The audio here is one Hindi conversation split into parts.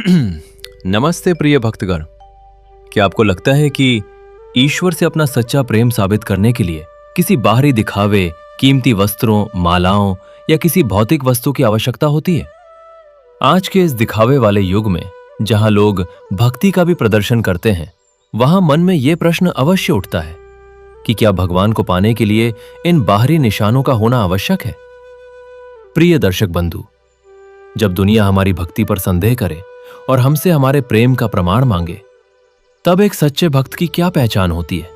नमस्ते प्रिय भक्तगण। क्या आपको लगता है कि ईश्वर से अपना सच्चा प्रेम साबित करने के लिए किसी बाहरी दिखावे, कीमती वस्त्रों, मालाओं या किसी भौतिक वस्तु की आवश्यकता होती है? आज के इस दिखावे वाले युग में जहां लोग भक्ति का भी प्रदर्शन करते हैं, वहां मन में यह प्रश्न अवश्य उठता है कि क्या भगवान को पाने के लिए इन बाहरी निशानों का होना आवश्यक है? प्रिय दर्शक बंधु, जब दुनिया हमारी भक्ति पर संदेह करे और हमसे हमारे प्रेम का प्रमाण मांगे, तब एक सच्चे भक्त की क्या पहचान होती है,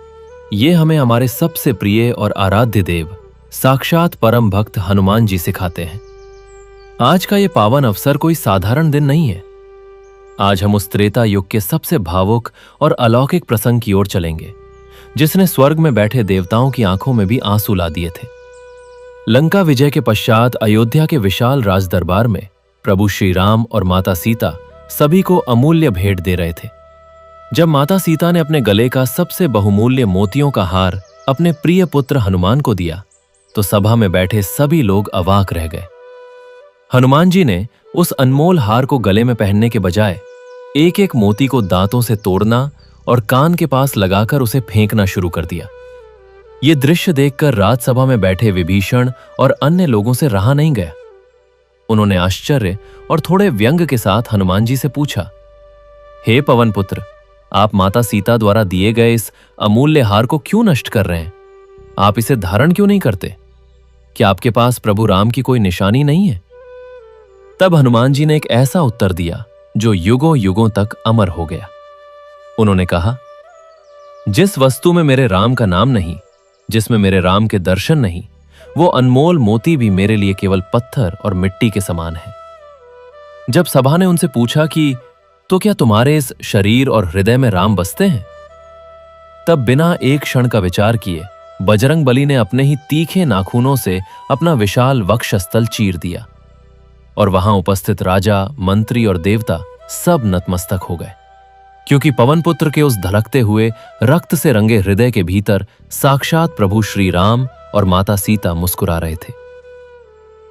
ये हमें हमारे सबसे प्रिय और आराध्य देव साक्षात परम भक्त हनुमान जी सिखाते हैं। आज का ये पावन अवसर कोई साधारण दिन नहीं है। आज हम उस त्रेता युग के सबसे भावुक और अलौकिक प्रसंग की ओर चलेंगे, जिसने स्वर्ग में बैठे देवताओं की आंखों में भी आंसू ला दिए थे। लंका विजय के पश्चात अयोध्या के विशाल राज दरबार में प्रभु श्री राम और माता सीता सभी को अमूल्य भेंट दे रहे थे। जब माता सीता ने अपने गले का सबसे बहुमूल्य मोतियों का हार अपने प्रिय पुत्र हनुमान को दिया, तो सभा में बैठे सभी लोग अवाक रह गए। हनुमान जी ने उस अनमोल हार को गले में पहनने के बजाय एक एक मोती को दांतों से तोड़ना और कान के पास लगाकर उसे फेंकना शुरू कर दिया। ये दृश्य देखकर राजसभा में बैठे विभीषण और अन्य लोगों से रहा नहीं गया। उन्होंने आश्चर्य और थोड़े व्यंग के साथ हनुमान जी से पूछा, हे पवन पुत्र, आप माता सीता द्वारा दिए गए इस अमूल्य हार को क्यों नष्ट कर रहे हैं? आप इसे धारण क्यों नहीं करते? क्या आपके पास प्रभु राम की कोई निशानी नहीं है? तब हनुमान जी ने एक ऐसा उत्तर दिया जो युगों युगों तक अमर हो गया। उन्होंने कहा, जिस वस्तु में मेरे राम का नाम नहीं, जिसमें मेरे राम के दर्शन नहीं, वो अनमोल मोती भी मेरे लिए केवल पत्थर और मिट्टी के समान है। जब सभा ने उनसे पूछा कि तो क्या तुम्हारे इस शरीर और हृदय में राम बसते हैं? तब बिना एक क्षण का विचार किए बजरंगबली ने अपने ही तीखे नाखूनों से अपना विशाल वक्षस्थल चीर दिया और वहां उपस्थित राजा, मंत्री और देवता सब नतमस्तक हो गए, क्योंकि पवन पुत्र के उस धड़कते हुए रक्त से रंगे हृदय के भीतर साक्षात प्रभु श्री राम और माता सीता मुस्कुरा रहे थे।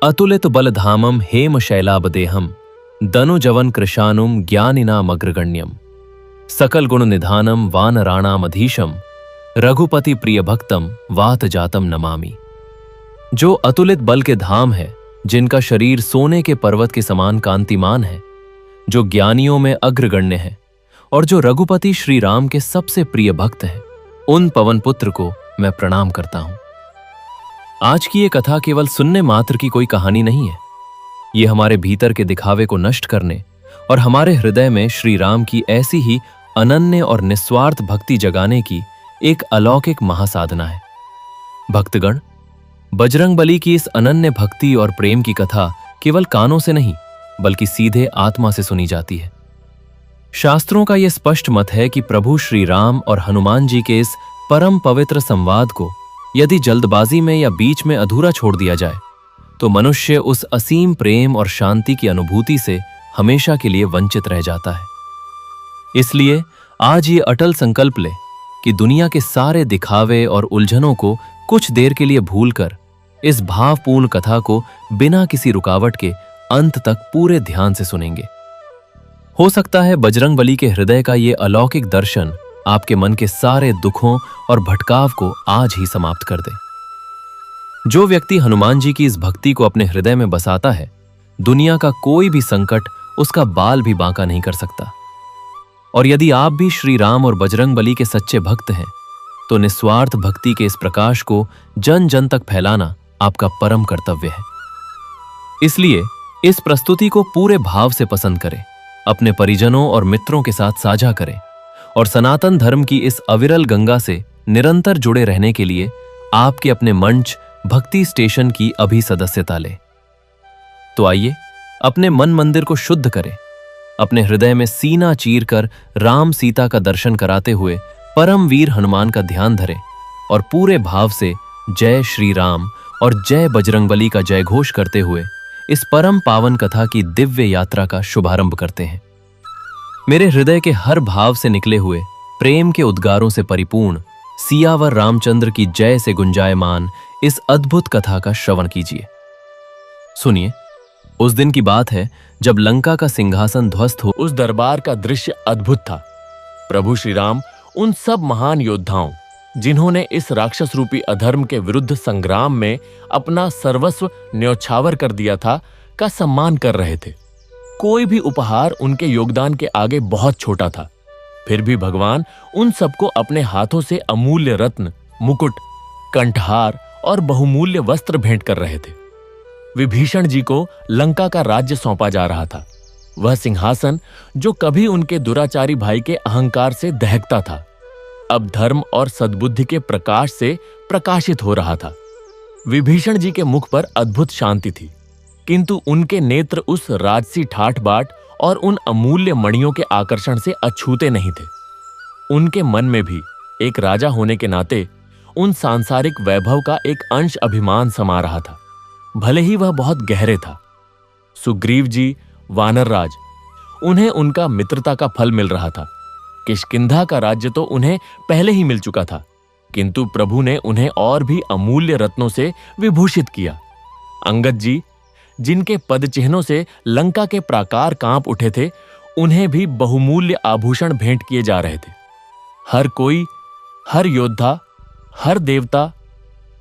अतुलित बलधामम हेम शैलाबदेहम दनुजवन कृशानुम ज्ञानिनाम अग्रगण्यम सकल गुण निधानम वानराणामधीशम रघुपति प्रिय भक्तम वात जातम नमामि। जो अतुलित बल के धाम है, जिनका शरीर सोने के पर्वत के समान कांतिमान है, जो ज्ञानियों में अग्रगण्य है और जो रघुपति श्री राम के सबसे प्रिय भक्त हैं, उन पवन पुत्र को मैं प्रणाम करता हूं। आज की ये कथा केवल सुनने मात्र की कोई कहानी नहीं है। ये हमारे भीतर के दिखावे को नष्ट करने और हमारे हृदय में श्री राम की ऐसी ही अनन्य और निस्वार्थ भक्ति जगाने की एक अलौकिक महासाधना है। भक्तगण, बजरंगबली की इस अनन्य भक्ति और प्रेम की कथा केवल कानों से नहीं, बल्कि सीधे आत्मा से सुनी जाती है। शास्त्रों का यह स्पष्ट मत है कि प्रभु श्री राम और हनुमान जी के इस परम पवित्र संवाद को यदि जल्दबाजी में या बीच में अधूरा छोड़ दिया जाए, तो मनुष्य उस असीम प्रेम और शांति की अनुभूति से हमेशा के लिए वंचित रह जाता है। इसलिए आज ये अटल संकल्प ले कि दुनिया के सारे दिखावे और उलझनों को कुछ देर के लिए भूलकर इस भावपूर्ण कथा को बिना किसी रुकावट के अंत तक पूरे ध्यान से सुनेंगे। हो सकता है बजरंगबली के हृदय का ये अलौकिक दर्शन आपके मन के सारे दुखों और भटकाव को आज ही समाप्त कर दे। जो व्यक्ति हनुमान जी की इस भक्ति को अपने हृदय में बसाता है, दुनिया का कोई भी संकट उसका बाल भी बांका नहीं कर सकता। और यदि आप भी श्री राम और बजरंगबली के सच्चे भक्त हैं, तो निस्वार्थ भक्ति के इस प्रकाश को जन जन तक फैलाना आपका परम कर्तव्य है। इसलिए इस प्रस्तुति को पूरे भाव से पसंद करें, अपने परिजनों और मित्रों के साथ साझा करें और सनातन धर्म की इस अविरल गंगा से निरंतर जुड़े रहने के लिए आपके अपने मंच भक्ति स्टेशन की अभी सदस्यता लें। तो आइए अपने मन मंदिर को शुद्ध करें, अपने हृदय में सीना चीर कर राम सीता का दर्शन कराते हुए परम वीर हनुमान का ध्यान धरें और पूरे भाव से जय श्री राम और जय बजरंगबली का जय घोष करते हुए इस परम पावन कथा की दिव्य यात्रा का शुभारंभ करते हैं। मेरे हृदय के हर भाव से निकले हुए प्रेम के उद्गारों से परिपूर्ण सियावर रामचंद्र की जय से गुंजायमान इस अद्भुत कथा का श्रवण कीजिए। सुनिए, उस दिन की बात है जब लंका का सिंहासन ध्वस्त हो। उस दरबार का दृश्य अद्भुत था। प्रभु श्री राम उन सब महान योद्धाओं जिन्होंने इस राक्षस रूपी अधर्म के विरुद्ध संग्राम में अपना सर्वस्व न्यौछावर कर दिया था, का सम्मान कर रहे थे। कोई भी उपहार उनके योगदान के आगे बहुत छोटा था। फिर भी भगवान उन सबको अपने हाथों से अमूल्य रत्न, मुकुट, कंठहार और बहुमूल्य वस्त्र भेंट कर रहे थे। विभीषण जी को लंका का राज्य सौंपा जा रहा था। वह सिंहासन जो कभी उनके दुराचारी भाई के अहंकार से दहकता था, अब धर्म और सद्बुद्धि के प्रकाश से प्रकाशित हो रहा था। विभीषण जी के मुख पर अद्भुत शांति थी, किंतु उनके नेत्र उस राजसी ठाठ बाट और उन अमूल्य मणियों के आकर्षण से अछूते नहीं थे। उनके मन में भी एक राजा होने के नाते उन सांसारिक वैभव का एक अंश अभिमान समा रहा था, भले ही वह बहुत गहरे था। सुग्रीव जी वानरराज, उन्हें उनका मित्रता का फल मिल रहा था। किष्किंधा का राज्य तो उन्हें पहले ही मिल चुका था, किंतु प्रभु ने उन्हें और भी अमूल्य रत्नों से विभूषित किया। अंगद जी, जिनके पद चिन्हों से लंका के प्राकार कांप उठे थे, उन्हें भी बहुमूल्य आभूषण भेंट किए जा रहे थे। हर कोई, हर योद्धा, हर देवता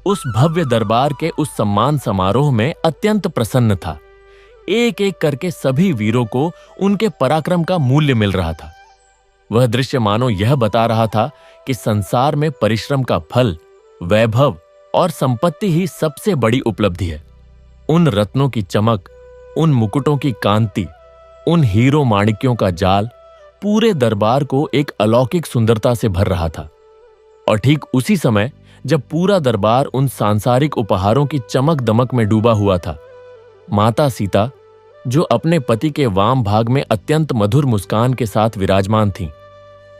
उस भव्य दरबार के उस सम्मान समारोह में अत्यंत प्रसन्न था। एक एक करके सभी वीरों को उनके पराक्रम का मूल्य मिल रहा था। वह दृश्य मानो यह बता रहा था कि संसार में परिश्रम का फल, वैभव और संपत्ति ही सबसे बड़ी उपलब्धि है। उन रत्नों की चमक, उन मुकुटों की कांति, उन हीरो माणिक्यों का जाल पूरे दरबार को एक अलौकिक सुंदरता से भर रहा था। और ठीक उसी समय जब पूरा दरबार उन सांसारिक उपहारों की चमक दमक में डूबा हुआ था, माता सीता, जो अपने पति के वाम भाग में अत्यंत मधुर मुस्कान के साथ विराजमान थीं,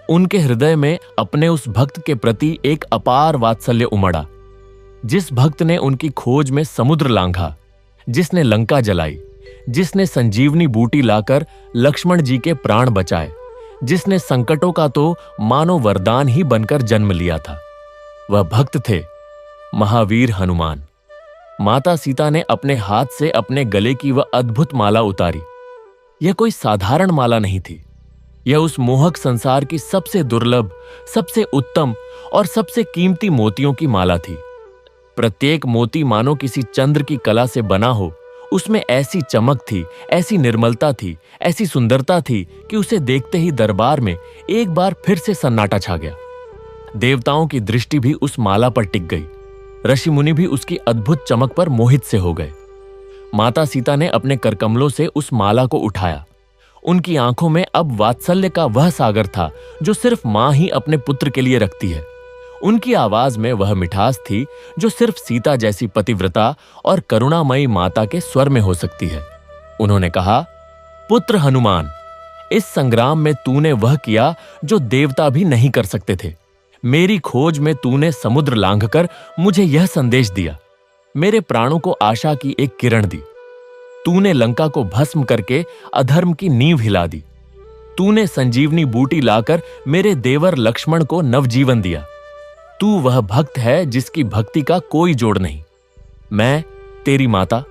उनके हृदय में अपने उस भक्त के प्रति एक अपार वात्सल्य उमड़ा। जिस भक्त ने उनकी खोज में समुद्र लांघा, जिसने लंका जलाई, जिसने संजीवनी बूटी लाकर लक्ष्मण जी के प्राण बचाए, जिसने संकटों का तो मानो वरदान ही बनकर जन्म लिया था, वह भक्त थे महावीर हनुमान। माता सीता ने अपने हाथ से अपने गले की वह अद्भुत माला उतारी। यह कोई साधारण माला नहीं थी। यह उस मोहक संसार की सबसे दुर्लभ, सबसे उत्तम और सबसे कीमती मोतियों की माला थी। प्रत्येक मोती मानो किसी चंद्र की कला से बना हो। उसमें ऐसी चमक थी, ऐसी निर्मलता थी, ऐसी सुंदरता थी कि उसे देखते ही दरबार में एक बार फिर से सन्नाटा छा गया। देवताओं की दृष्टि भी उस माला पर टिक गई। ऋषि मुनि भी उसकी अद्भुत चमक पर मोहित से हो गए। माता सीता ने अपने करकमलों से उस माला को उठाया। उनकी आंखों में अब वात्सल्य का वह सागर था जो सिर्फ मां ही अपने पुत्र के लिए रखती है। उनकी आवाज में वह मिठास थी जो सिर्फ सीता जैसी पतिव्रता और करुणामयी माता के स्वर में हो सकती है। उन्होंने कहा, पुत्र हनुमान, इस संग्राम में तूने वह किया जो देवता भी नहीं कर सकते थे। मेरी खोज में तूने समुद्र लांघकर मुझे यह संदेश दिया, मेरे प्राणों को आशा की एक किरण दी। तूने लंका को भस्म करके अधर्म की नींव हिला दी। तूने संजीवनी बूटी लाकर मेरे देवर लक्ष्मण को नवजीवन दिया। तू वह भक्त है जिसकी भक्ति का कोई जोड़ नहीं। मैं, तेरी माता,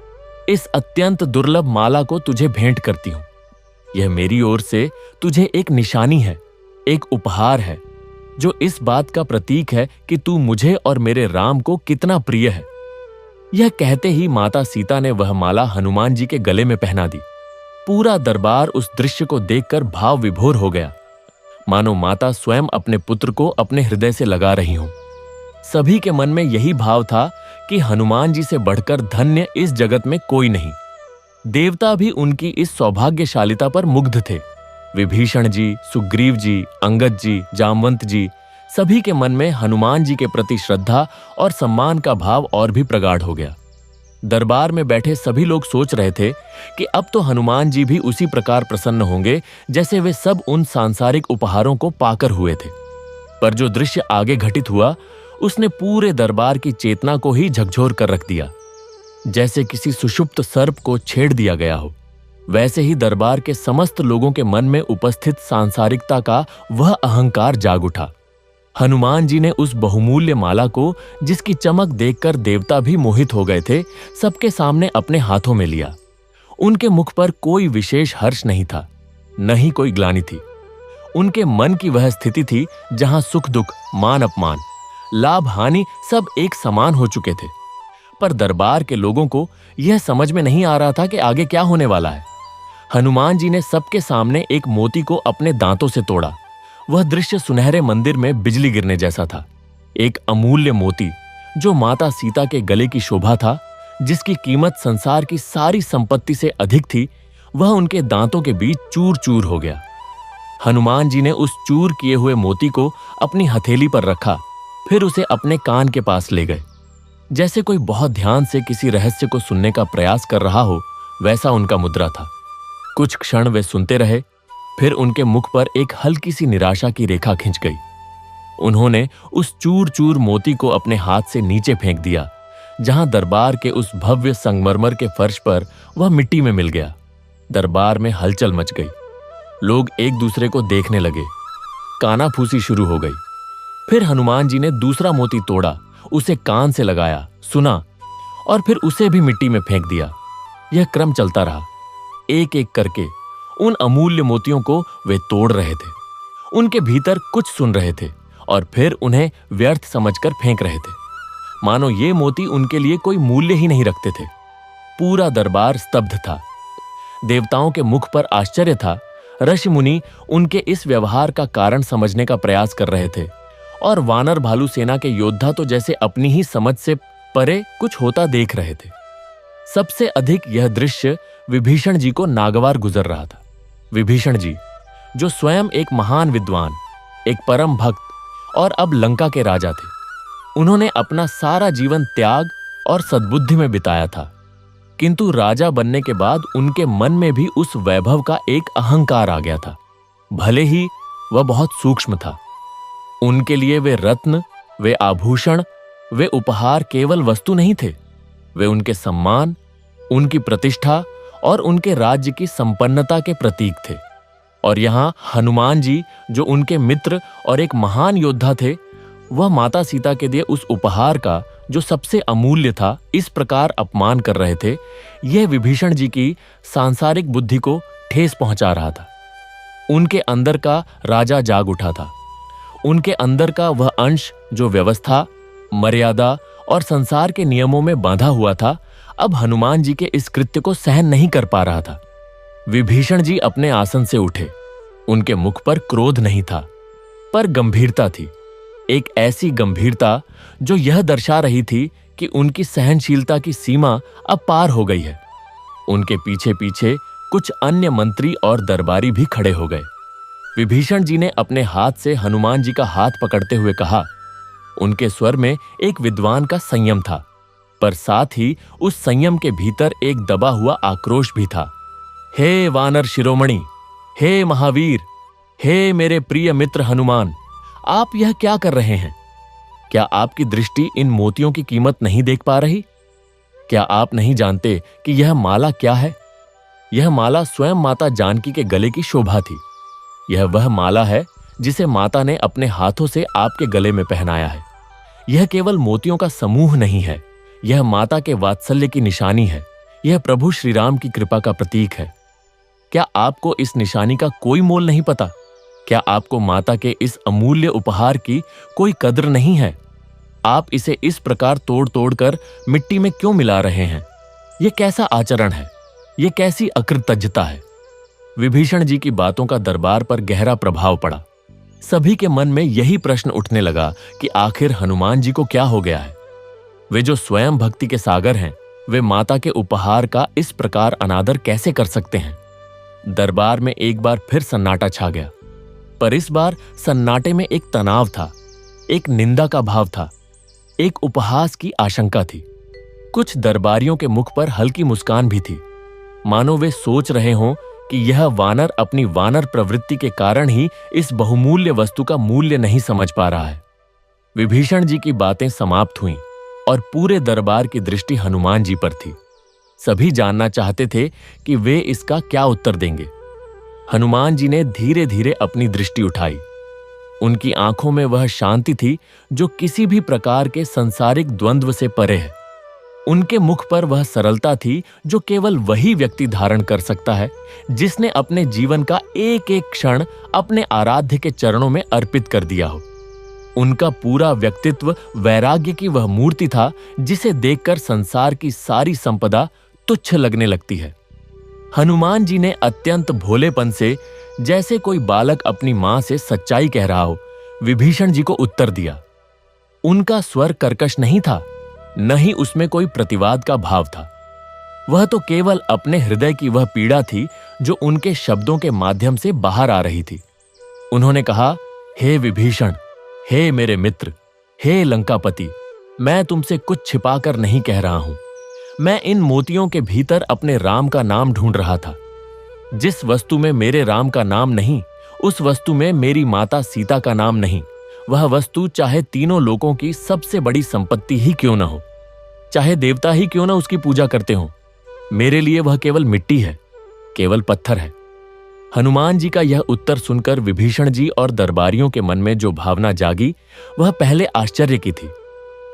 इस अत्यंत दुर्लभ माला को तुझे भेंट करती हूं। यह मेरी ओर से तुझे एक निशानी है, एक उपहार है, जो इस बात का प्रतीक है कि तू मुझे और मेरे राम को कितना प्रिय है। यह कहते ही माता सीता ने वह माला हनुमान जी के गले में पहना दी। पूरा दरबार उस दृश्य को देखकर भाव विभोर हो गया, मानो माता स्वयं अपने पुत्र को अपने हृदय से लगा रही हों। सभी के मन में यही भाव था कि हनुमान जी से बढ़कर धन्य इस जगत में कोई नहीं। देवता भी उनकी इस सौभाग्यशालिता पर मुग्ध थे। विभीषण जी, सुग्रीव जी, अंगद जी, जामवंत जी, सभी के मन में हनुमान जी के प्रति श्रद्धा और सम्मान का भाव और भी प्रगाढ़ हो गया। दरबार में बैठे सभी लोग सोच रहे थे कि अब तो हनुमान जी भी उसी प्रकार प्रसन्न होंगे जैसे वे सब उन सांसारिक उपहारों को पाकर हुए थे। पर जो दृश्य आगे घटित हुआ, उसने पूरे दरबार की चेतना को ही झकझोर कर रख दिया। जैसे किसी सुषुप्त सर्प को छेड़ दिया गया हो, वैसे ही दरबार के समस्त लोगों के मन में उपस्थित सांसारिकता का वह अहंकार जाग उठा। हनुमान जी ने उस बहुमूल्य माला को, जिसकी चमक देखकर देवता भी मोहित हो गए थे, सबके सामने अपने हाथों में लिया। उनके मुख पर कोई विशेष हर्ष नहीं था, न ही कोई ग्लानि थी। उनके मन की वह स्थिति थी जहां सुख दुख, मान अपमान, लाभ हानि सब एक समान हो चुके थे। पर दरबार के लोगों को यह समझ में नहीं आ रहा था कि आगे क्या होने वाला है। हनुमान जी ने सबके सामने एक मोती को अपने दांतों से तोड़ा। वह दृश्य सुनहरे मंदिर में बिजली गिरने जैसा था। एक अमूल्य मोती जो माता सीता के गले की शोभा था, जिसकी कीमत संसार की सारी संपत्ति से अधिक थी, वह उनके दांतों के बीच चूर चूर हो गया। हनुमान जी ने उस चूर किए हुए मोती को अपनी हथेली पर रखा, फिर उसे अपने कान के पास ले गए। जैसे कोई बहुत ध्यान से किसी रहस्य को सुनने का प्रयास कर रहा हो, वैसा उनका मुद्रा था। कुछ क्षण वे सुनते रहे, फिर उनके मुख पर एक हल्की सी निराशा की रेखा खिंच गई। उन्होंने उस चूर चूर मोती को अपने हाथ से नीचे फेंक दिया, जहां दरबार के उस भव्य संगमरमर के फर्श पर वह मिट्टी में मिल गया। दरबार में हलचल मच गई। लोग एक दूसरे को देखने लगे। कानाफूसी शुरू हो गई। फिर हनुमान जी ने दूसरा मोती तोड़ा, उसे कान से लगाया, सुना और फिर उसे भी मिट्टी में फेंक दिया। यह क्रम चलता रहा। एक एक करके उन अमूल्य मोतियों को वे तोड़ रहे थे। उनके भीतर कुछ सुन रहे थे और फिर उन्हें व्यर्थ समझकर फेंक रहे थे, मानो ये मोती उनके लिए कोई मूल्य ही नहीं रखते थे। पूरा दरबार स्तब्ध था। देवताओं के मुख पर आश्चर्य था। ऋषि मुनि उनके इस व्यवहार का कारण समझने का प्रयास कर रहे थे और वानर भालू सेना के योद्धा तो जैसे अपनी ही समझ से परे कुछ होता देख रहे थे। सबसे अधिक यह दृश्य विभीषण जी को नागवार गुजर रहा था। विभीषण जी, जो स्वयं एक महान विद्वान, एक परम भक्त और अब लंका के राजा थे, उन्होंने अपना सारा जीवन त्याग और सद्बुद्धि में बिताया था, किंतु राजा बनने के बाद उनके मन में भी उस वैभव का एक अहंकार आ गया था। भले ही वह बहुत सूक्ष्म था। उनके लिए वे रत्न, वे आभूषण, वे उपहार केवल वस्तु नहीं थे। वे उनके सम्मान, उनकी प्रतिष्ठा और उनके राज्य की संपन्नता के प्रतीक थे। और यहां हनुमान जी, जो उनके मित्र और एक महान योद्धा थे, वह माता सीता के दिए उस उपहार का, जो सबसे अमूल्य था, इस प्रकार अपमान कर रहे थे। यह विभीषण जी की सांसारिक बुद्धि को ठेस पहुंचा रहा था। उनके अंदर का राजा जाग उठा था। उनके अंदर का वह अंश जो व्यवस्था, मर्यादा और संसार के नियमों में बांधा हुआ था, अब हनुमान जी के इस कृत्य को सहन नहीं कर पा रहा था। विभीषण जी अपने आसन से उठे। उनके मुख पर क्रोध नहीं था, पर गंभीरता थी। एक ऐसी गंभीरता जो यह दर्शा रही थी कि उनकी सहनशीलता की सीमा अब पार हो गई है। उनके पीछे पीछे कुछ अन्य मंत्री और दरबारी भी खड़े हो गए। विभीषण जी ने अपने हाथ से हनुमान जी का हाथ पकड़ते हुए कहा। उनके स्वर में एक विद्वान का संयम था, पर साथ ही उस संयम के भीतर एक दबा हुआ आक्रोश भी था। हे वानर शिरोमणि, हे महावीर, हे मेरे प्रिय मित्र हनुमान, आप यह क्या कर रहे हैं? क्या आपकी दृष्टि इन मोतियों की कीमत नहीं देख पा रही? क्या आप नहीं जानते कि यह माला क्या है? यह माला स्वयं माता जानकी के गले की शोभा थी। यह वह माला है जिसे माता ने अपने हाथों से आपके गले में पहनाया है। यह केवल मोतियों का समूह नहीं है, यह माता के वात्सल्य की निशानी है। यह प्रभु श्री राम की कृपा का प्रतीक है। क्या आपको इस निशानी का कोई मोल नहीं पता? क्या आपको माता के इस अमूल्य उपहार की कोई कद्र नहीं है? आप इसे इस प्रकार तोड़ तोड़ कर मिट्टी में क्यों मिला रहे हैं? यह कैसा आचरण है? यह कैसी अकृतज्ञता है? विभीषण जी की बातों का दरबार पर गहरा प्रभाव पड़ा। सभी के मन में यही प्रश्न उठने लगा कि आखिर हनुमान जी को क्या हो गया है। वे जो स्वयं भक्ति के सागर हैं, वे माता के उपहार का इस प्रकार अनादर कैसे कर सकते हैं? दरबार में एक बार फिर सन्नाटा छा गया, पर इस बार सन्नाटे में एक तनाव था, एक निंदा का भाव था, एक उपहास की आशंका थी। कुछ दरबारियों के मुख पर हल्की मुस्कान भी थी, मानो वे सोच रहे हों कि यह वानर अपनी वानर प्रवृत्ति के कारण ही इस बहुमूल्य वस्तु का मूल्य नहीं समझ पा रहा है। विभीषण जी की बातें समाप्त हुईं और पूरे दरबार की दृष्टि हनुमान जी पर थी। सभी जानना चाहते थे कि वे इसका क्या उत्तर देंगे। हनुमान जी ने धीरे धीरे अपनी दृष्टि उठाई। उनकी आंखों में वह शांति थी जो किसी भी प्रकार के सांसारिक द्वंद्व से परे है। उनके मुख पर वह सरलता थी जो केवल वही व्यक्ति धारण कर सकता है जिसने अपने जीवन का एक एक क्षण अपने आराध्य के चरणों में अर्पित कर दिया हो। उनका पूरा व्यक्तित्व वैराग्य की वह मूर्ति था जिसे देखकर संसार की सारी संपदा तुच्छ लगने लगती है। हनुमान जी ने अत्यंत भोलेपन से, जैसे कोई बालक अपनी मां से सच्चाई कह रहा हो, विभीषण जी को उत्तर दिया। उनका स्वर कर्कश नहीं था, न ही उसमें कोई प्रतिवाद का भाव था। वह तो केवल अपने हृदय की वह पीड़ा थी जो उनके शब्दों के माध्यम से बाहर आ रही थी। उन्होंने कहा, हे विभीषण, हे मेरे मित्र, हे लंकापति, मैं तुमसे कुछ छिपाकर नहीं कह रहा हूं। मैं इन मोतियों के भीतर अपने राम का नाम ढूंढ रहा था। जिस वस्तु में मेरे राम का नाम नहीं, उस वस्तु में मेरी माता सीता का नाम नहीं। वह वस्तु चाहे तीनों लोकों की सबसे बड़ी संपत्ति ही क्यों न हो, चाहे देवता ही क्यों न उसकी पूजा करते हो, मेरे लिए वह केवल मिट्टी है, केवल पत्थर है। हनुमान जी का यह उत्तर सुनकर विभीषण जी और दरबारियों के मन में जो भावना जागी, वह पहले आश्चर्य की थी।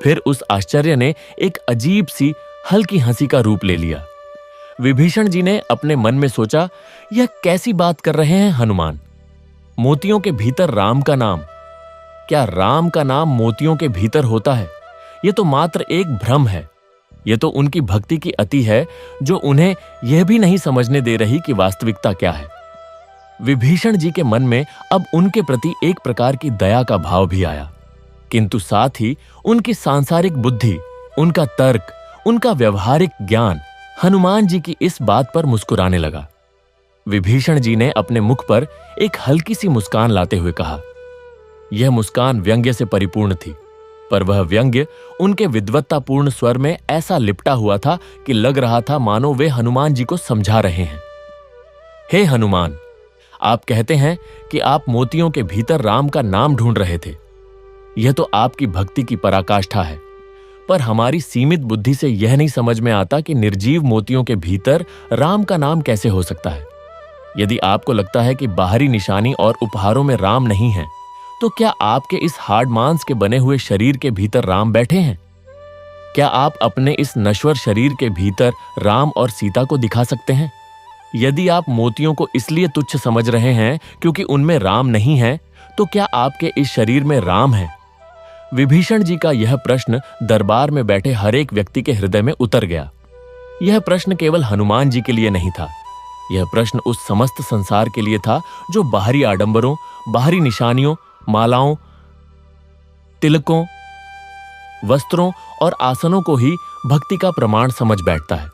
फिर उस आश्चर्य ने एक अजीब सी हल्की हंसी का रूप ले लिया। विभीषण जी ने अपने मन में सोचा, यह कैसी बात कर रहे हैं हनुमान? मोतियों के भीतर राम का नाम? क्या राम का नाम मोतियों के भीतर होता है? यह तो मात्र एक भ्रम है। यह तो उनकी भक्ति की अति है जो उन्हें यह भी नहीं समझने दे रही कि वास्तविकता क्या है। विभीषण जी के मन में अब उनके प्रति एक प्रकार की दया का भाव भी आया, किंतु साथ ही उनकी सांसारिक बुद्धि, उनका तर्क, उनका व्यवहारिक ज्ञान हनुमान जी की इस बात पर मुस्कुराने लगा। विभीषण जी ने अपने मुख पर एक हल्की सी मुस्कान लाते हुए कहा। यह मुस्कान व्यंग्य से परिपूर्ण थी, पर वह व्यंग्य उनके विद्वत्तापूर्ण स्वर में ऐसा लिपटा हुआ था कि लग रहा था मानो वे हनुमान जी को समझा रहे हैं। हे हनुमान, आप कहते हैं कि आप मोतियों के भीतर राम का नाम ढूंढ रहे थे। यह तो आपकी भक्ति की पराकाष्ठा है, पर हमारी सीमित बुद्धि से यह नहीं समझ में आता कि निर्जीव मोतियों के भीतर राम का नाम कैसे हो सकता है। यदि आपको लगता है कि बाहरी निशानी और उपहारों में राम नहीं है, तो क्या आपके इस हार्ड मांस के बने हुए शरीर के भीतर राम बैठे हैं? क्या आप अपने इस नश्वर शरीर के भीतर राम और सीता को दिखा सकते हैं? यदि आप मोतियों को इसलिए तुच्छ समझ रहे हैं क्योंकि उनमें राम नहीं है, तो क्या आपके इस शरीर में राम है? विभीषण जी का यह प्रश्न दरबार में बैठे हर एक व्यक्ति के हृदय में उतर गया। यह प्रश्न केवल हनुमान जी के लिए नहीं था, यह प्रश्न उस समस्त संसार के लिए था जो बाहरी आडंबरों, बाहरी निशानियों, मालाओं, तिलकों, वस्त्रों और आसनों को ही भक्ति का प्रमाण समझ बैठता है।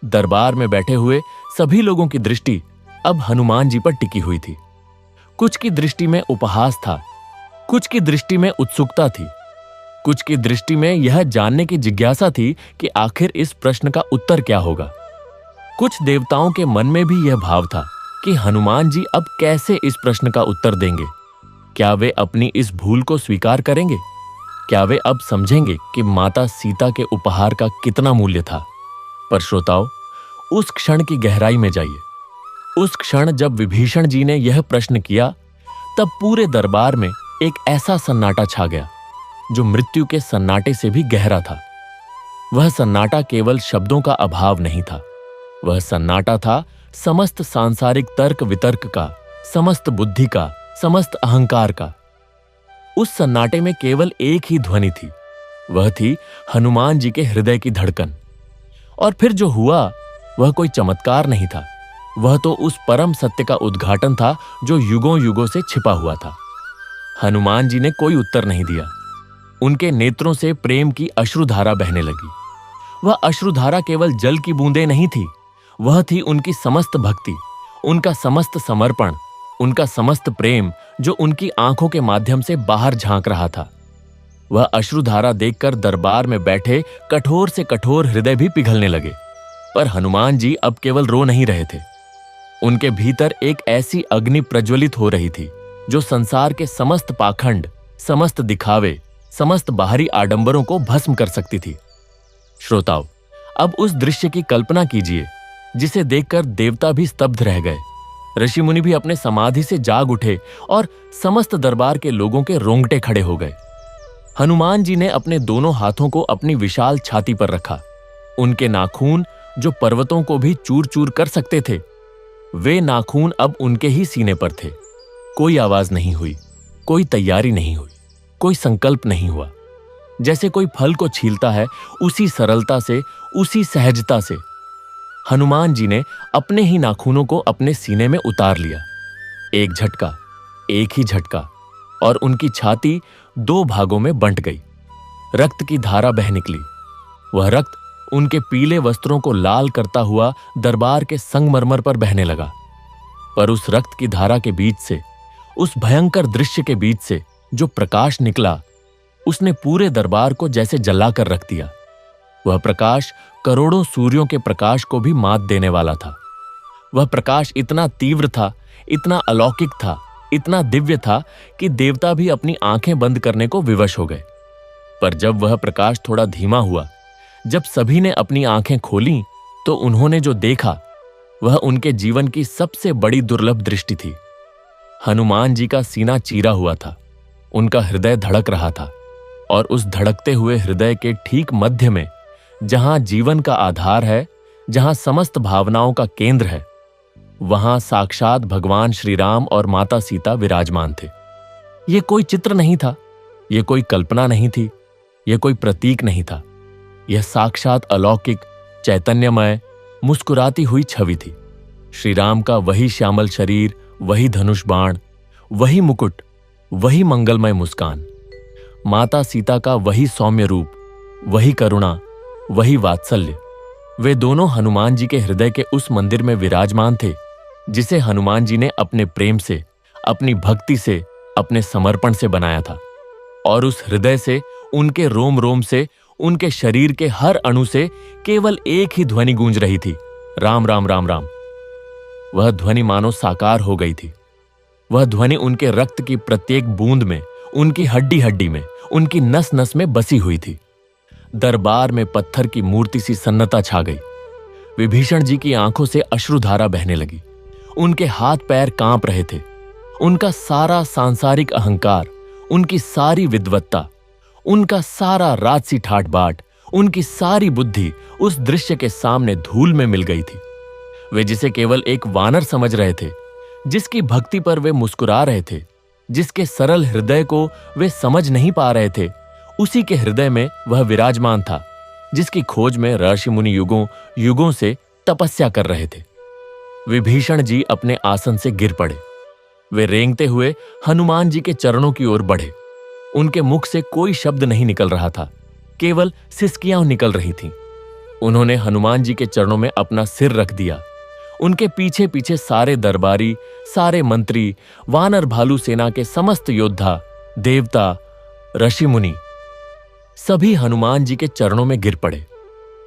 दरबार में बैठे हुए सभी लोगों की दृष्टि अब हनुमान जी पर टिकी हुई थी। कुछ की दृष्टि में उपहास था, कुछ की दृष्टि में उत्सुकता थी, कुछ की दृष्टि में यह जानने की जिज्ञासा थी कि आखिर इस प्रश्न का उत्तर क्या होगा। कुछ देवताओं के मन में भी यह भाव था कि हनुमान जी अब कैसे इस प्रश्न का उत्तर देंगे। क्या वे अपनी इस भूल को स्वीकार करेंगे? क्या वे अब समझेंगे कि माता सीता के उपहार का कितना मूल्य था? पर श्रोताओं, उस क्षण की गहराई में जाइए। उस क्षण जब विभीषण जी ने यह प्रश्न किया, तब पूरे दरबार में एक ऐसा सन्नाटा छा गया जो मृत्यु के सन्नाटे से भी गहरा था। वह सन्नाटा केवल शब्दों का अभाव नहीं था, वह सन्नाटा था समस्त सांसारिक तर्क वितर्क का, समस्त बुद्धि का, समस्त अहंकार का। उस सन्नाटे में केवल एक ही ध्वनि थी, वह थी हनुमान जी के हृदय की धड़कन। और फिर जो हुआ वह कोई चमत्कार नहीं था, वह तो उस परम सत्य का उद्घाटन था जो युगों युगों से छिपा हुआ था। हनुमान जी ने कोई उत्तर नहीं दिया। उनके नेत्रों से प्रेम की अश्रुधारा बहने लगी। वह अश्रुधारा केवल जल की बूंदें नहीं थी, वह थी उनकी समस्त भक्ति, उनका समस्त समर्पण, उनका समस्त प्रेम जो उनकी आंखों के माध्यम से बाहर झांक रहा था। वह अश्रुधारा देखकर दरबार में बैठे कठोर से कठोर हृदय भी पिघलने लगे। पर हनुमान जी अब केवल रो नहीं रहे थे, उनके भीतर एक ऐसी अग्नि प्रज्वलित हो रही थी जो संसार के समस्त पाखंड, समस्त दिखावे, समस्त बाहरी आडंबरों को भस्म कर सकती थी। श्रोताओं, अब उस दृश्य की कल्पना कीजिए जिसे देखकर देवता भी स्तब्ध रह गए, ऋषि मुनि भी अपने समाधि से जाग उठे और समस्त दरबार के लोगों के रोंगटे खड़े हो गए। हनुमान जी ने अपने दोनों हाथों को अपनी विशाल छाती पर रखा। उनके नाखून जो पर्वतों को भी चूर चूर कर सकते थे, वे नाखून अब उनके ही सीने पर थे। कोई आवाज नहीं हुई, कोई तैयारी नहीं हुई, कोई संकल्प नहीं हुआ। जैसे कोई फल को छीलता है, उसी सरलता से, उसी सहजता से हनुमान जी ने अपने ही नाखूनों को अपने सीने में उतार लिया। एक झटका, एक ही झटका, और उनकी छाती 2 भागों में बंट गई। रक्त की धारा बह निकली। वह रक्त उनके पीले वस्त्रों को लाल करता हुआ दरबार के संगमरमर पर बहने लगा। पर उस रक्त की धारा के बीच से, उस भयंकर दृश्य के बीच से जो प्रकाश निकला, उसने पूरे दरबार को जैसे जलाकर रख दिया। वह प्रकाश करोड़ों सूर्यों के प्रकाश को भी मात देने वाला था। वह प्रकाश इतना तीव्र था, इतना अलौकिक था, इतना दिव्य था कि देवता भी अपनी आंखें बंद करने को विवश हो गए। पर जब वह प्रकाश थोड़ा धीमा हुआ, जब सभी ने अपनी आंखें खोलीं, तो उन्होंने जो देखा वह उनके जीवन की सबसे बड़ी दुर्लभ दृष्टि थी। हनुमान जी का सीना चीरा हुआ था, उनका हृदय धड़क रहा था, और उस धड़कते हुए हृदय के ठीक मध्य में, जहां जीवन का आधार है, जहां समस्त भावनाओं का केंद्र है, वहां साक्षात भगवान श्री राम और माता सीता विराजमान थे। यह कोई चित्र नहीं था, यह कोई कल्पना नहीं थी, यह कोई प्रतीक नहीं था। यह साक्षात अलौकिक, चैतन्यमय, मुस्कुराती हुई छवि थी। श्री राम का वही श्यामल शरीर, वही धनुष बाण, वही मुकुट, वही मंगलमय मुस्कान। माता सीता का वही सौम्य रूप, वही करुणा, वही वात्सल्य। वे दोनों हनुमान जी के हृदय के उस मंदिर में विराजमान थे जिसे हनुमान जी ने अपने प्रेम से, अपनी भक्ति से, अपने समर्पण से बनाया था। और उस हृदय से, उनके रोम रोम से, उनके शरीर के हर अणु से केवल एक ही ध्वनि गूंज रही थी, राम राम राम राम। वह ध्वनि मानो साकार हो गई थी। वह ध्वनि उनके रक्त की प्रत्येक बूंद में, उनकी हड्डी हड्डी में, उनकी नस नस में बसी हुई थी। दरबार में पत्थर की मूर्ति सी सन्नता छा गई। विभीषण जी की आंखों से अश्रुधारा बहने लगी। उनके हाथ पैर कांप रहे थे। उनका सारा सांसारिक अहंकार, उनकी सारी विद्वत्ता, उनका सारा राजसी ठाट बाट, उनकी सारी बुद्धि उस दृश्य के सामने धूल में मिल गई थी। वे जिसे केवल एक वानर समझ रहे थे, जिसकी भक्ति पर वे मुस्कुरा रहे थे, जिसके सरल हृदय को वे समझ नहीं पा रहे थे, उसी के हृदय में वह विराजमान था जिसकी खोज में ऋषि मुनि युगों युगों से तपस्या कर रहे थे। विभीषण जी अपने आसन से गिर पड़े। वे रेंगते हुए हनुमान जी के चरणों की ओर बढ़े। उनके मुख से कोई शब्द नहीं निकल रहा था, केवल सिसकियां निकल रही थीं। उन्होंने हनुमान जी के चरणों में अपना सिर रख दिया। उनके पीछे पीछे सारे दरबारी, सारे मंत्री, वानर भालू सेना के समस्त योद्धा, देवता, ऋषि मुनि, सभी हनुमान जी के चरणों में गिर पड़े।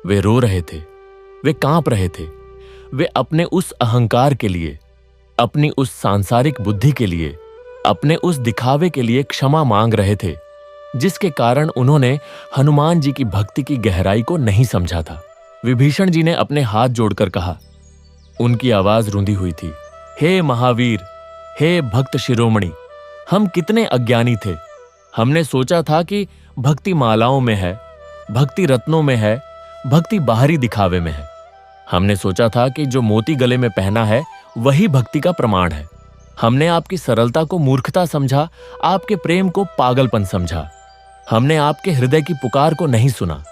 वे रो रहे थे, वे कांप रहे थे। वे अपने उस अहंकार के लिए, अपनी उस सांसारिक बुद्धि के लिए, अपने उस दिखावे के लिए क्षमा मांग रहे थे जिसके कारण उन्होंने हनुमान जी की भक्ति की गहराई को नहीं समझा था। विभीषण जी ने अपने हाथ जोड़कर कहा। उनकी आवाज रूंधी हुई थी, हे महावीर, हे भक्त शिरोमणि, हम कितने अज्ञानी थे। हमने सोचा था कि भक्ति मालाओं में है, भक्ति रत्नों में है, भक्ति बाहरी दिखावे में है। हमने सोचा था कि जो मोती गले में पहना है वही भक्ति का प्रमाण है। हमने आपकी सरलता को मूर्खता समझा, आपके प्रेम को पागलपन समझा। हमने आपके हृदय की पुकार को नहीं सुना।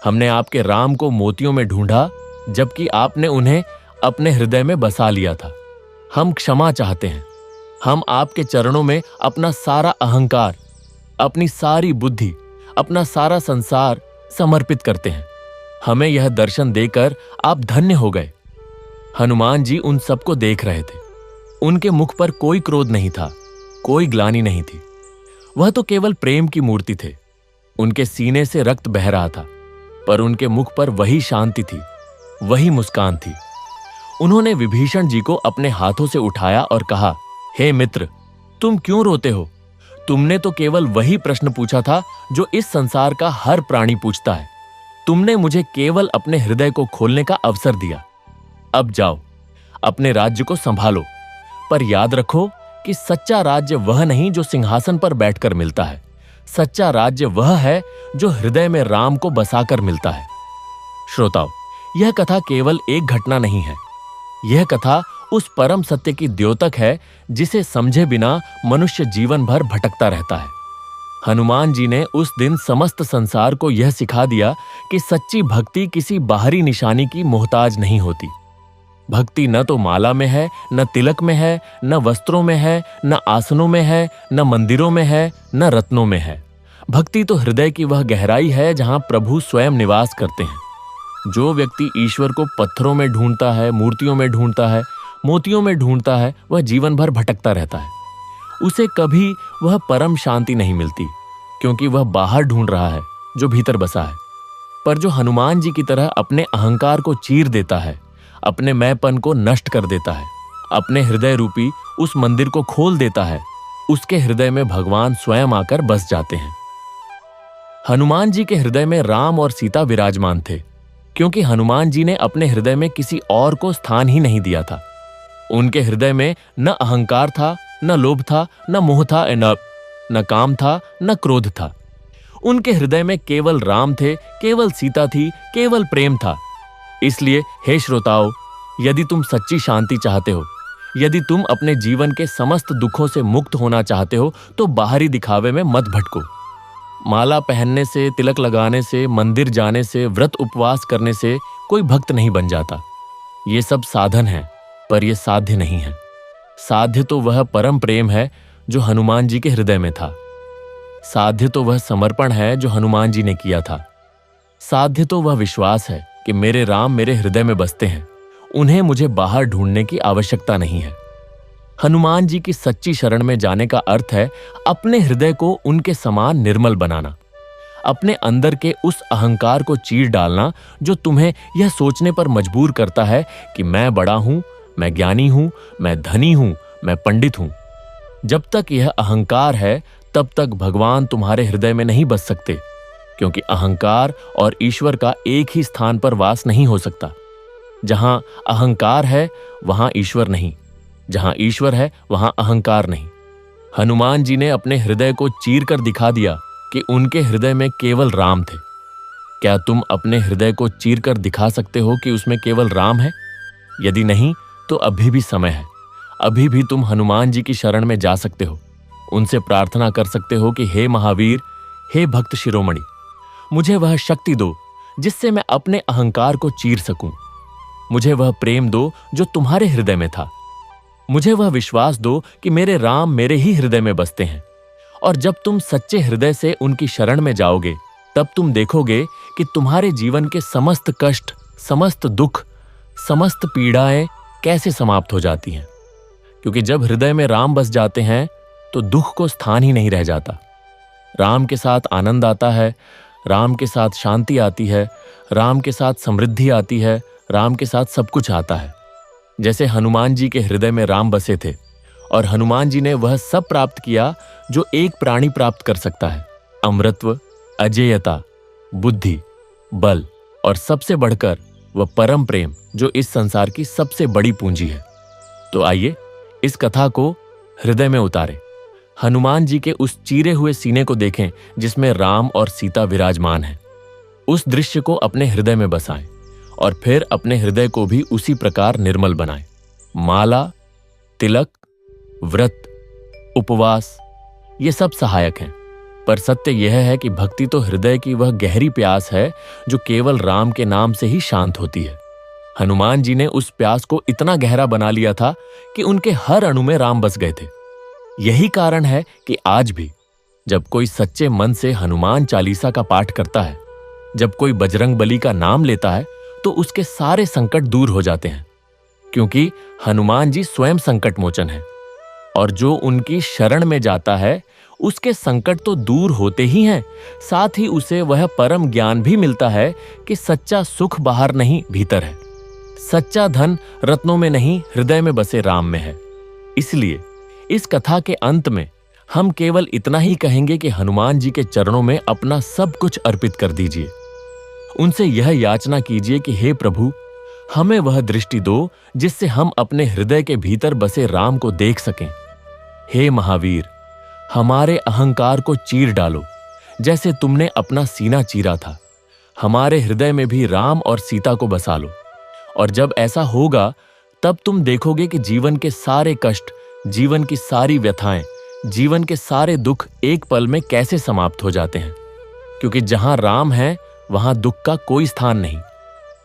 हमने आपके राम को मोतियों में ढूंढा, जबकि आपने उन्हें अपने हृदय में बसा लिया था। हम क्षमा चाहते हैं। हम आपके चरणों में अपना सारा अहंकार, अपनी सारी बुद्धि, अपना सारा संसार समर्पित करते हैं। हमें यह दर्शन देकर आप धन्य हो गए। हनुमान जी उन सबको देख रहे थे। उनके मुख पर कोई क्रोध नहीं था, कोई ग्लानि नहीं थी। वह तो केवल प्रेम की मूर्ति थे। उनके सीने से रक्त बह रहा था, पर उनके मुख पर वही शांति थी, वही मुस्कान थी। उन्होंने विभीषण जी को अपने हाथों से उठाया और कहा, हे मित्र, तुम क्यों रोते हो? तुमने तो केवल वही प्रश्न पूछा था जो इस संसार का हर प्राणी पूछता है। तुमने मुझे केवल अपने हृदय को खोलने का अवसर दिया। अब जाओ, अपने राज्य को संभालो, पर याद रखो कि सच्चा राज्य वह नहीं जो सिंहासन पर बैठकर मिलता है। सच्चा राज्य वह है जो हृदय में राम को बसाकर मिलता है। श्रोताओ, यह कथा केवल एक घटना नहीं है। यह कथा उस परम सत्य की द्योतक है जिसे समझे बिना मनुष्य जीवन भर भटकता रहता है। हनुमान जी ने उस दिन समस्त संसार को यह सिखा दिया कि सच्ची भक्ति किसी बाहरी निशानी की मोहताज नहीं होती। भक्ति न तो माला में है, न तिलक में है, न वस्त्रों में है, न आसनों में है, न मंदिरों में है, न रत्नों में है। भक्ति तो हृदय की वह गहराई है जहां प्रभु स्वयं निवास करते हैं। जो व्यक्ति ईश्वर को पत्थरों में ढूंढता है, मूर्तियों में ढूंढता है, मोतियों में ढूंढता है, वह जीवन भर भटकता रहता है। उसे कभी वह परम शांति नहीं मिलती, क्योंकि वह बाहर ढूंढ रहा है जो भीतर बसा है। पर जो हनुमान जी की तरह अपने अहंकार को चीर देता है, अपने मैंपन को नष्ट कर देता है, अपने हृदय रूपी उस मंदिर को खोल देता है, उसके हृदय में भगवान स्वयं आकर बस जाते हैं। हनुमान जी के हृदय में राम और सीता विराजमान थे, क्योंकि हनुमान जी ने अपने हृदय में किसी और को स्थान ही नहीं दिया था। उनके हृदय में न अहंकार था, न लोभ था, न मोह था, न काम था, न क्रोध था। उनके हृदय में केवल राम थे, केवल सीता थी, केवल प्रेम था। इसलिए हे श्रोताओ, यदि तुम सच्ची शांति चाहते हो, यदि तुम अपने जीवन के समस्त दुखों से मुक्त होना चाहते हो, तो बाहरी दिखावे में मत भटको। माला पहनने से, तिलक लगाने से, मंदिर जाने से, व्रत उपवास करने से कोई भक्त नहीं बन जाता। ये सब साधन है, पर यह साध्य नहीं है। साध्य तो वह परम प्रेम है जो हनुमान जी के हृदय में था। साध्य तो वह समर्पण है जो हनुमान जी ने किया था। साध्य तो वह विश्वास है कि मेरे राम मेरे हृदय में बसते हैं, उन्हें मुझे बाहर ढूंढने की आवश्यकता नहीं है। हनुमान जी की सच्ची शरण में जाने का अर्थ है अपने हृदय को उनके समान निर्मल बनाना, अपने अंदर के उस अहंकार को चीर डालना जो तुम्हें यह सोचने पर मजबूर करता है कि मैं बड़ा हूं, मैं ज्ञानी हूं, मैं धनी हूं, मैं पंडित हूं। जब तक यह अहंकार है, तब तक भगवान तुम्हारे हृदय में नहीं बस सकते, क्योंकि अहंकार और ईश्वर का एक ही स्थान पर वास नहीं हो सकता। जहां अहंकार है वहां ईश्वर नहीं, जहां ईश्वर है वहां अहंकार नहीं। हनुमान जी ने अपने हृदय को चीर कर दिखा दिया कि उनके हृदय में केवल राम थे। क्या तुम अपने हृदय को चीर कर दिखा सकते हो कि उसमें केवल राम है? यदि नहीं, तो अभी भी समय है। अभी भी तुम हनुमान जी की शरण में जा सकते हो। उनसे प्रार्थना कर सकते हो कि हे महावीर, हे भक्त शिरोमणि, मुझे वह शक्ति दो जिससे मैं अपने अहंकार को चीर सकूं। मुझे वह प्रेम दो जो तुम्हारे हृदय में था। मुझे वह विश्वास दो कि मेरे राम मेरे ही हृदय में बसते हैं। और जब तुम सच्चे हृदय से उनकी शरण में जाओगे, तब तुम देखोगे कि तुम्हारे जीवन के समस्त कष्ट, समस्त दुख, समस्त पीड़ाएं कैसे समाप्त हो जाती हैं। क्योंकि जब हृदय में राम बस जाते हैं तो दुख को स्थान ही नहीं रह जाता। राम के साथ आनंद आता है, राम के साथ शांति आती है, राम के साथ समृद्धि आती है, राम के साथ सब कुछ आता है। जैसे हनुमान जी के हृदय में राम बसे थे और हनुमान जी ने वह सब प्राप्त किया जो एक प्राणी प्राप्त कर सकता है: अमरत्व, अजेयता, बुद्धि, बल और सबसे बढ़कर वह परम प्रेम जो इस संसार की सबसे बड़ी पूंजी है। तो आइए इस कथा को हृदय में उतारें। हनुमान जी के उस चीरे हुए सीने को देखें जिसमें राम और सीता विराजमान हैं। उस दृश्य को अपने हृदय में बसाएं और फिर अपने हृदय को भी उसी प्रकार निर्मल बनाएं। माला, तिलक, व्रत, उपवास ये सब सहायक हैं, पर सत्य यह है कि भक्ति तो हृदय की वह गहरी प्यास है जो केवल राम के नाम से ही शांत होती है। हनुमान जी ने उस प्यास को इतना गहरा बना लिया था कि उनके हर अणु में राम बस गए थे। यही कारण है कि आज भी जब कोई सच्चे मन से हनुमान चालीसा का पाठ करता है, जब कोई बजरंगबली का नाम लेता है, तो उसके सारे संकट दूर हो जाते हैं, क्योंकि हनुमान जी स्वयं संकट मोचन है। और जो उनकी शरण में जाता है उसके संकट तो दूर होते ही हैं, साथ ही उसे वह परम ज्ञान भी मिलता है कि सच्चा सुख बाहर नहीं भीतर है। सच्चा धन रत्नों में नहीं, हृदय में बसे राम में है। इसलिए इस कथा के अंत में हम केवल इतना ही कहेंगे कि हनुमान जी के चरणों में अपना सब कुछ अर्पित कर दीजिए। उनसे यह याचना कीजिए कि हे प्रभु, हमें वह दृष्टि दो जिससे हम अपने हृदय के भीतर बसे राम को देख सकें। हे महावीर, हमारे अहंकार को चीर डालो जैसे तुमने अपना सीना चीरा था। हमारे हृदय में भी राम और सीता को बसा लो। और जब ऐसा होगा तब तुम देखोगे कि जीवन के सारे कष्ट, जीवन की सारी व्यथाएं, जीवन के सारे दुख एक पल में कैसे समाप्त हो जाते हैं। क्योंकि जहां राम है वहां दुख का कोई स्थान नहीं।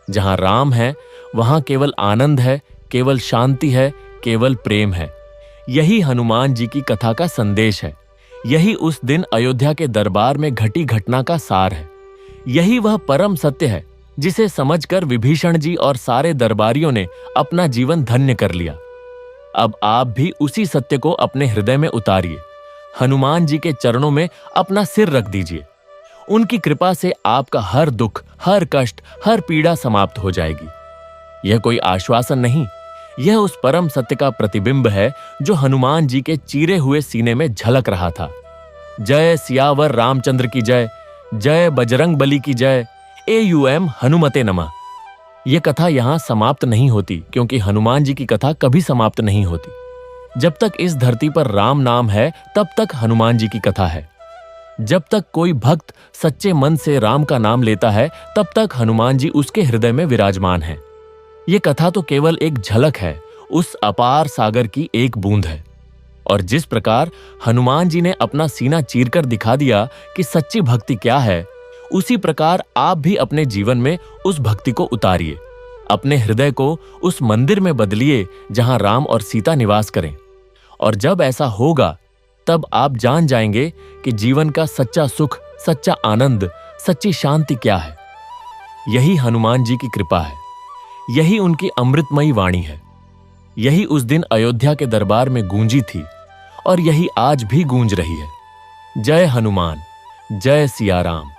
जहां राम है वहां केवल आनंद है, केवल शांति है, केवल प्रेम है। यही हनुमान जी की कथा का संदेश है। यही उस दिन अयोध्या के दरबार में घटी घटना का सार है। यही वह परम सत्य है जिसे समझकर विभीषण जी और सारे दरबारियों ने अपना जीवन धन्य कर लिया। अब आप भी उसी सत्य को अपने हृदय में उतारिए। हनुमान जी के चरणों में अपना सिर रख दीजिए। उनकी कृपा से आपका हर दुख, हर कष्ट, हर पीड़ा समाप्त हो जाएगी। यह कोई आश्वासन नहीं, यह उस परम सत्य का प्रतिबिंब है जो हनुमान जी के चीरे हुए सीने में झलक रहा था। जय सियावर रामचंद्र की जय, जय बजरंग बली की जय, AUM हनुमते नमः। यह कथा यहां समाप्त नहीं होती, क्योंकि हनुमान जी की कथा कभी समाप्त नहीं होती। जब तक इस धरती पर राम नाम है तब तक हनुमान जी की कथा है। जब तक कोई भक्त सच्चे मन से राम का नाम लेता है तब तक हनुमान जी उसके हृदय में विराजमान है। यह कथा तो केवल एक झलक है, उस अपार सागर की एक बूंद है। और जिस प्रकार हनुमान जी ने अपना सीना चीरकर दिखा दिया कि सच्ची भक्ति क्या है, उसी प्रकार आप भी अपने जीवन में उस भक्ति को उतारिए। अपने हृदय को उस मंदिर में बदलिए जहां राम और सीता निवास करें। और जब ऐसा होगा तब आप जान जाएंगे कि जीवन का सच्चा सुख, सच्चा आनंद, सच्ची शांति क्या है। यही हनुमान जी की कृपा है, यही उनकी अमृतमयी वाणी है। यही उस दिन अयोध्या के दरबार में गूंजी थी और यही आज भी गूंज रही है। जय हनुमान, जय सिया राम।